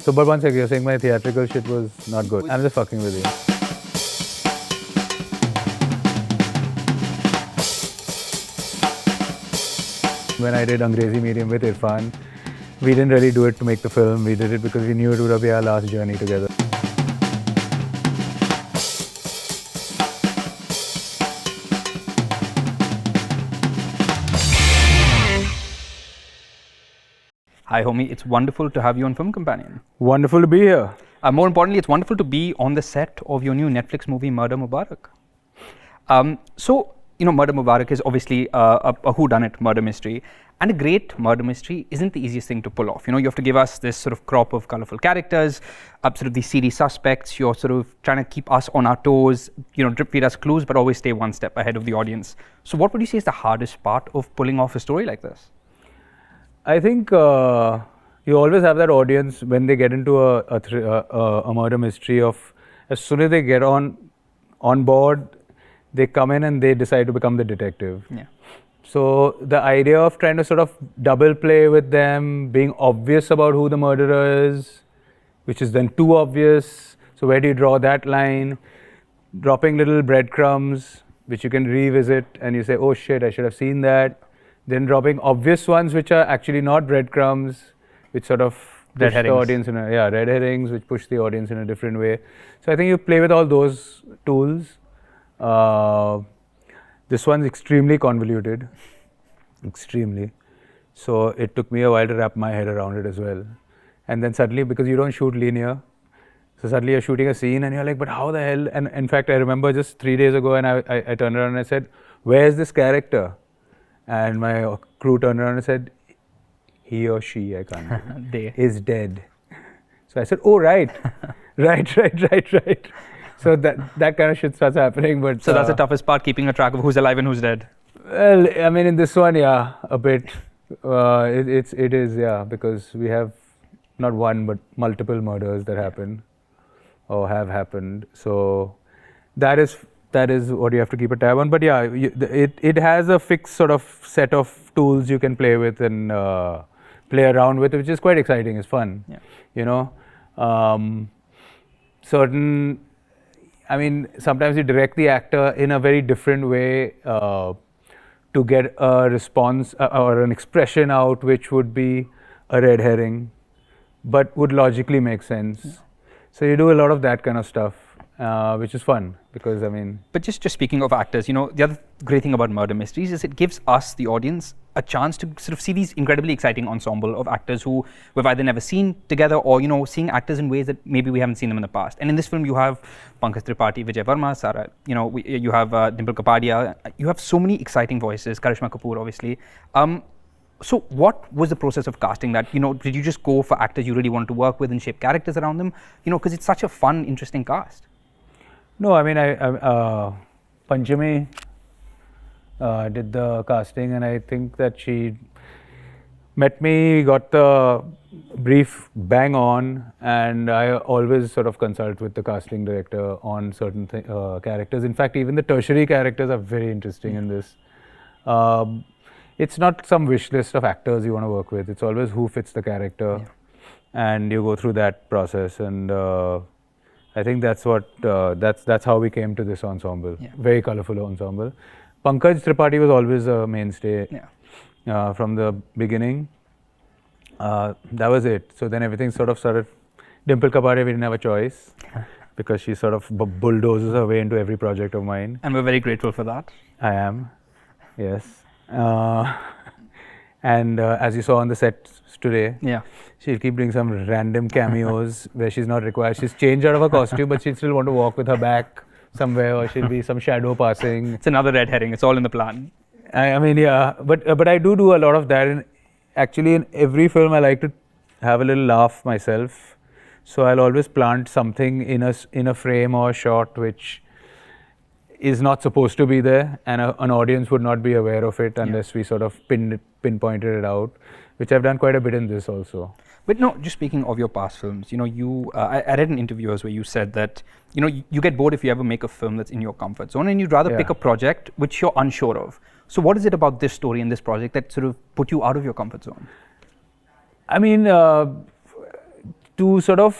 So, but one second, you're saying my theatrical shit was not good. I'm just fucking with you. When I did Angrezi Medium with Irfan, we didn't really do it to make the film. We did it because we knew it would be our last journey together. Hi Homi, it's wonderful to have you on Film Companion. Wonderful to be here. More importantly, it's wonderful to be on the set of your new Netflix movie, Murder Mubarak. Murder Mubarak is obviously a whodunit murder mystery, and a great murder mystery isn't the easiest thing to pull off. You have to give us this sort of crop of colorful characters, sort of these seedy suspects. You're sort of trying to keep us on our toes, drip feed us clues, but always stay one step ahead of the audience. So what would you say is the hardest part of pulling off a story like this? I think you always have that audience when they get into a murder mystery of, as soon as they get on board, they come in and they decide to become the detective. Yeah. So the idea of trying to sort of double play with them, being obvious about who the murderer is, which is then too obvious. So where do you draw that line? Dropping little breadcrumbs, which you can revisit and you say, oh shit, I should have seen that. Then dropping obvious ones which are actually not breadcrumbs, which sort of push the audience in red herrings, which push the audience in a different way. So I think you play with all those tools. This one's extremely convoluted, extremely. So it took me a while to wrap my head around it as well. And then suddenly, because you don't shoot linear, so suddenly you're shooting a scene and you're like, but how the hell? And in fact, I remember just 3 days ago, and I turned around and I said, where's this character? And my crew turned around and said, he or she, I can't remember, is dead. So I said, oh, right. right. So that kind of shit starts happening. But so that's the toughest part, keeping a track of who's alive and who's dead. Well, I mean, in this one, yeah, a bit. It is, because we have not one but multiple murders that happen or have happened. So that is what you have to keep a tab on. But yeah, it has a fixed sort of set of tools you can play with and play around with, which is quite exciting. It's fun. Yeah. Sometimes you direct the actor in a very different way to get a response or an expression out which would be a red herring, but would logically make sense. Yeah. So you do a lot of that kind of stuff. Which is fun because But just speaking of actors, the other great thing about murder mysteries is it gives us, the audience, a chance to sort of see these incredibly exciting ensemble of actors who we've either never seen together or, seeing actors in ways that maybe we haven't seen them in the past. And in this film, you have Pankaj Tripathi, Vijay Varma, Sara, you have Dimple Kapadia. You have so many exciting voices, Karishma Kapoor, obviously. So what was the process of casting that? Did you just go for actors you really wanted to work with and shape characters around them? Because it's such a fun, interesting cast. No, I Panchami did the casting, and I think that she met me, got the brief bang on, and I always sort of consult with the casting director on certain characters. In fact, even the tertiary characters are very interesting in this. It's not some wish list of actors you want to work with. It's always who fits the character, and you go through that process. And I think that's what that's how we came to this ensemble. Yeah. Very colorful ensemble. Pankaj Tripathi was always a mainstay from the beginning. That was it. So then everything sort of started. Dimple Kapadia, we didn't have a choice because she sort of bulldozes her way into every project of mine. And we're very grateful for that. I am, yes. And as you saw on the set today, she'll keep doing some random cameos where she's not required. She's changed out of her costume, but she'll still want to walk with her back somewhere, or she'll be some shadow passing. It's another red herring. It's all in the plan. But I do a lot of that. And actually, in every film, I like to have a little laugh myself. So I'll always plant something in a frame or a shot which is not supposed to be there, and an audience would not be aware of it unless we sort of pinpointed it out, which I've done quite a bit in this also. But no, just speaking of your past films, I read an interview where you said that, you get bored if you ever make a film that's in your comfort zone, and you'd rather pick a project which you're unsure of. So what is it about this story and this project that sort of put you out of your comfort zone? to sort of,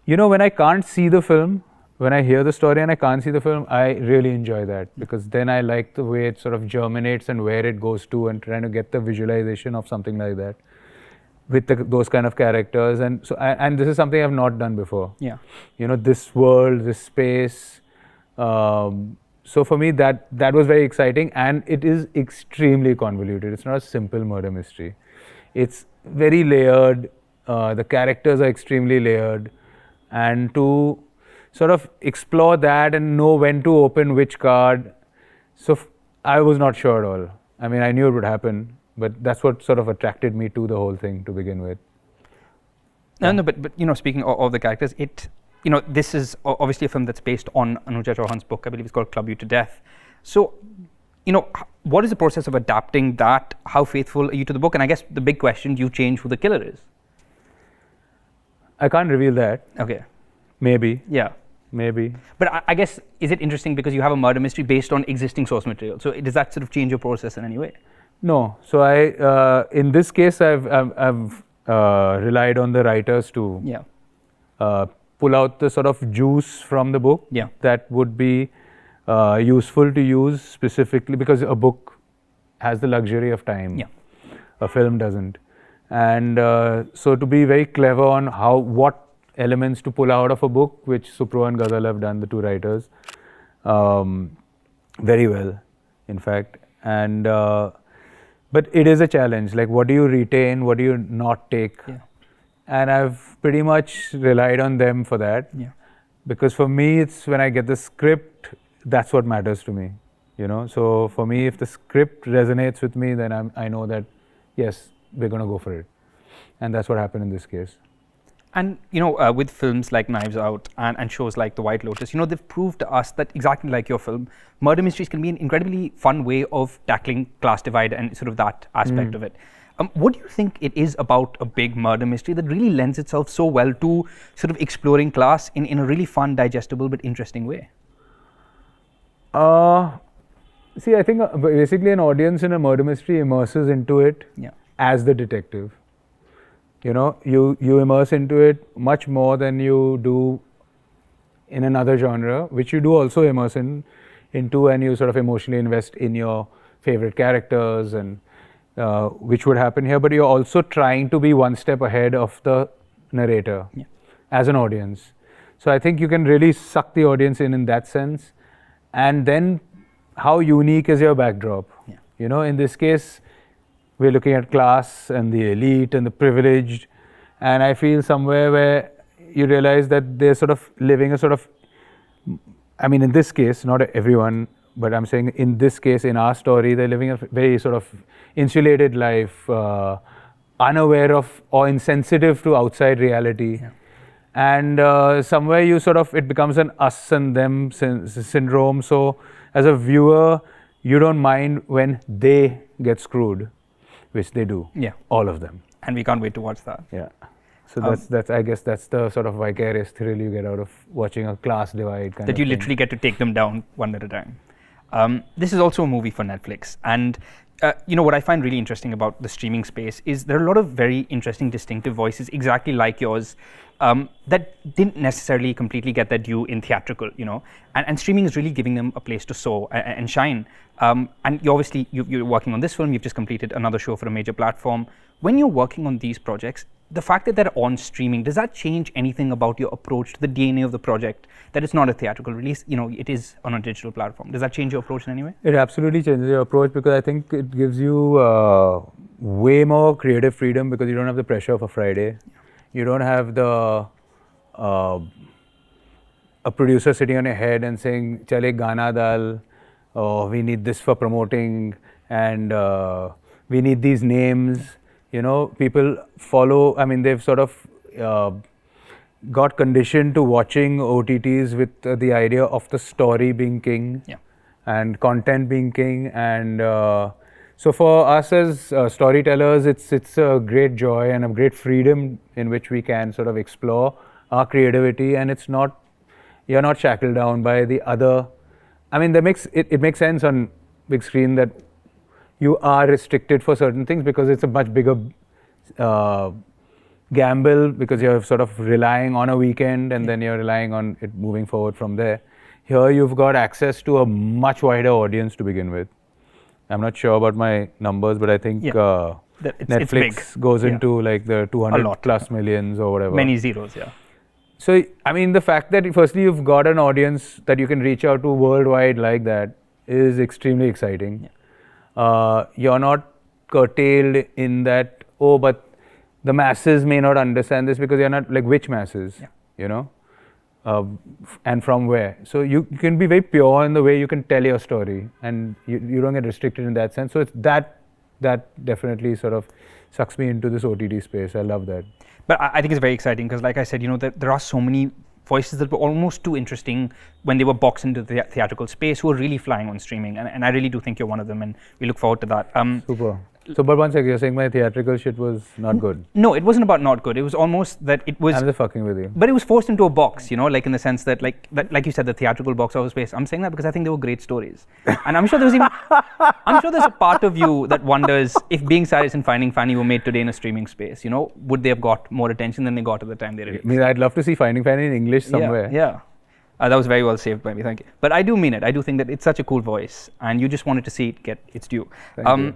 when I can't see the film, when I hear the story and I can't see the film, I really enjoy that, because then I like the way it sort of germinates and where it goes to, and trying to get the visualization of something like that with those kind of characters. And so, and this is something I've not done before. Yeah. This world, this space. So for me, that was very exciting, and it is extremely convoluted. It's not a simple murder mystery. It's very layered. The characters are extremely layered, and to sort of explore that and know when to open which card. So I was not sure at all. I mean, I knew it would happen, but that's what sort of attracted me to the whole thing to begin with. No, but speaking of the characters, this is obviously a film that's based on Anuja Chauhan's book. I believe it's called Club You to Death. So, what is the process of adapting that? How faithful are you to the book? And I guess the big question, do you change who the killer is? I can't reveal that. Okay. Maybe. Yeah. Maybe. But I guess, is it interesting because you have a murder mystery based on existing source material? So does that sort of change your process in any way? No. So in this case, I've relied on the writers to pull out the sort of juice from the book that would be useful to use specifically, because a book has the luxury of time. A film doesn't. And so to be very clever on what elements to pull out of a book, which Supro and Ghazal have done, the two writers, very well, in fact. And but it is a challenge. Like, what do you retain? What do you not take? And I've pretty much relied on them for that. Because for me, it's when I get the script, that's what matters to me. So for me, if the script resonates with me, then I know that yes, we're going to go for it. And that's what happened in this case. And with films like Knives Out and shows like The White Lotus, they've proved to us that, exactly like your film, murder mysteries can be an incredibly fun way of tackling class divide and sort of that aspect of it. What do you think it is about a big murder mystery that really lends itself so well to sort of exploring class in a really fun, digestible, but interesting way? See, I think basically an audience in a murder mystery immerses into it as the detective. You immerse into it much more than you do in another genre, which you do also immerse into, and you sort of emotionally invest in your favorite characters, and which would happen here. But you're also trying to be one step ahead of the narrator as an audience. So I think you can really suck the audience in that sense. And then, how unique is your backdrop? In this case, we're looking at class and the elite and the privileged, and I feel somewhere where you realize that they're sort of living a sort of, I mean, in this case, not everyone, but I'm saying in this case, in our story, they're living a very sort of insulated life, unaware of or insensitive to outside reality. And somewhere it becomes an us and them syndrome. So as a viewer, you don't mind when they get screwed, which they do. All of them. And we can't wait to watch that. So that's I guess that's the sort of vicarious thrill you get out of watching a class divide kind of that you thing. Literally get to take them down one at a time. This is also a movie for Netflix, and what I find really interesting about the streaming space is there are a lot of very interesting, distinctive voices, exactly like yours, that didn't necessarily completely get their due in theatrical, and streaming is really giving them a place to soar and shine. And you're working on this film, you've just completed another show for a major platform. When you're working on these projects, the fact that they're on streaming, does that change anything about your approach to the DNA of the project, that it's not a theatrical release, it is on a digital platform? Does that change your approach in any way? It absolutely changes your approach, because I think it gives you way more creative freedom, because you don't have the pressure of a Friday. You don't have a producer sitting on your head and saying, "Chale gana dal," or "We need this for promoting," and "We need these names." People follow. I mean, they've sort of got conditioned to watching OTTs with the idea of the story being king and content being king, and so for us as storytellers, it's a great joy and a great freedom in which we can sort of explore our creativity, and you're not shackled down by the other. I mean, it makes sense on big screen that you are restricted for certain things, because it's a much bigger gamble because you're sort of relying on a weekend and then you're relying on it moving forward from there. Here you've got access to a much wider audience to begin with. I'm not sure about my numbers, but I think Netflix goes into like the 200 plus millions or whatever. Many zeros, yeah. So, I mean, the fact that firstly you've got an audience that you can reach out to worldwide like that is extremely exciting. You're not curtailed in that, oh, but the masses may not understand this, because you're not like, which masses, you know, and from where. So you can be very pure in the way you can tell your story, and you don't get restricted in that sense. So it's that definitely sort of sucks me into this OTT space. I love that. But I think it's very exciting because, like I said, you know, there are so many voices that were almost too interesting when they were boxed into the theatrical space who are really flying on streaming. And I really do think you're one of them, and we look forward to that. Super. So, but one second, you're saying my theatrical shit was not good? No, it wasn't about not good. It was almost that it was... I'm just fucking with you. But it was forced into a box, you know, like in the sense that, like you said, the theatrical box office space. I'm saying that because I think they were great stories. And I'm sure there's a part of you that wonders if Being Cyrus and Finding Fanny were made today in a streaming space, you know, would they have got more attention than they got at the time they released? I mean, I'd love to see Finding Fanny in English somewhere. Yeah. That was very well saved by me, thank you. But I do mean it. I do think that it's such a cool voice, and you just wanted to see it get its due. Thank you.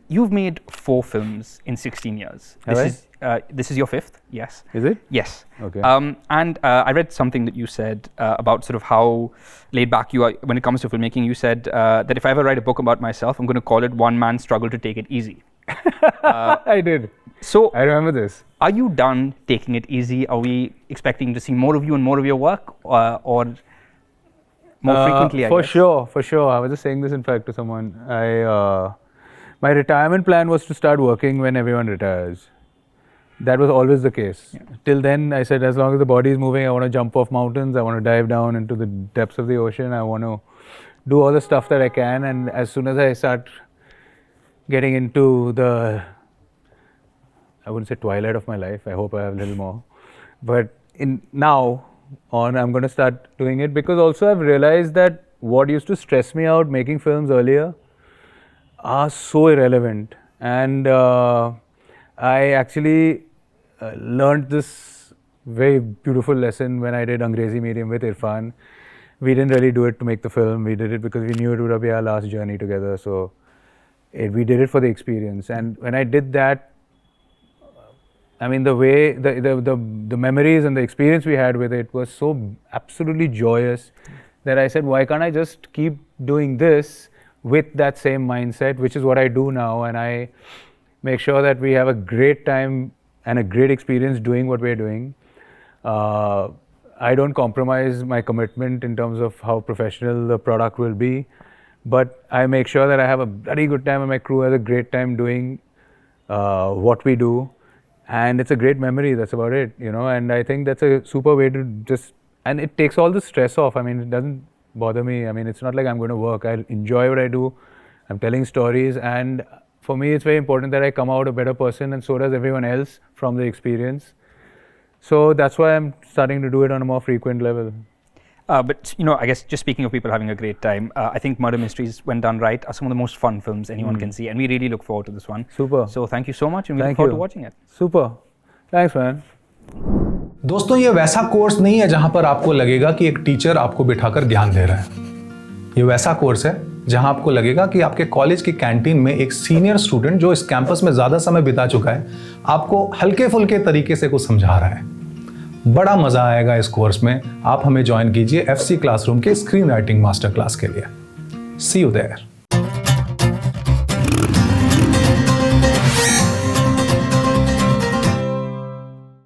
You've made 4 films in 16 years. This is your 5th, yes. Is it? Yes. Okay. And I read something that you said about sort of how laid back you are when it comes to filmmaking. You said that if I ever write a book about myself, I'm going to call it One Man's Struggle to Take It Easy. I did. So I remember this. Are you done taking it easy? Are we expecting to see more of you and more of your work, or more frequently? For sure. I was just saying this, in fact, to someone. My retirement plan was to start working when everyone retires. That was always the case. Yeah. Till then, I said, as long as the body is moving, I want to jump off mountains, I want to dive down into the depths of the ocean, I want to do all the stuff that I can. And as soon as I start getting into the, I wouldn't say twilight of my life, I hope I have a little more. But now on, I'm going to start doing it, because also I've realized that what used to stress me out making films earlier are so irrelevant. And I actually learned this very beautiful lesson when I did Angrezi Medium with Irfan. We didn't really do it to make the film. We did it because we knew it would be our last journey together. So we did it for the experience. And when I did that, I mean, the way, the memories and the experience we had with it was so absolutely joyous that I said, why can't I just keep doing this with that same mindset, which is what I do now. And I make sure that we have a great time and a great experience doing what we're doing. I don't compromise my commitment in terms of how professional the product will be, but I make sure that I have a very good time and my crew has a great time doing what we do. And it's a great memory, that's about it, you know. And I think that's a super way to just, and it takes all the stress off. I mean, it doesn't bother me. I mean, it's not like I'm going to work. I enjoy what I do. I'm telling stories, and for me, it's very important that I come out a better person, and so does everyone else from the experience. So that's why I'm starting to do it on a more frequent level. But, you know, I guess just speaking of people having a great time, I think Murder Mysteries, when done right, are some of the most fun films anyone can see, and we really look forward to this one. Super. So thank you so much, and we look forward to watching it. Super. Thanks, man. दोस्तों, ये वैसा course नहीं है जहां पर आपको लगेगा कि एक टीचर आपको बिठाकर ज्ञान दे रहा है। ये वैसा कोर्स है जहां आपको लगेगा कि आपके कॉलेज की कैंटीन में एक सीनियर स्टूडेंट जो इस कैंपस में ज्यादा समय बिता चुका है, आपको हल्के फुल्के तरीके से कुछ समझा रहा है। बड़ा मजा आएगा इस कोर्स में। आप हमें ज्वाइन कीजिए FC क्लासरूम के स्क्रीन राइटिंग मास्टर क्लास के लिए। सी यू देयर।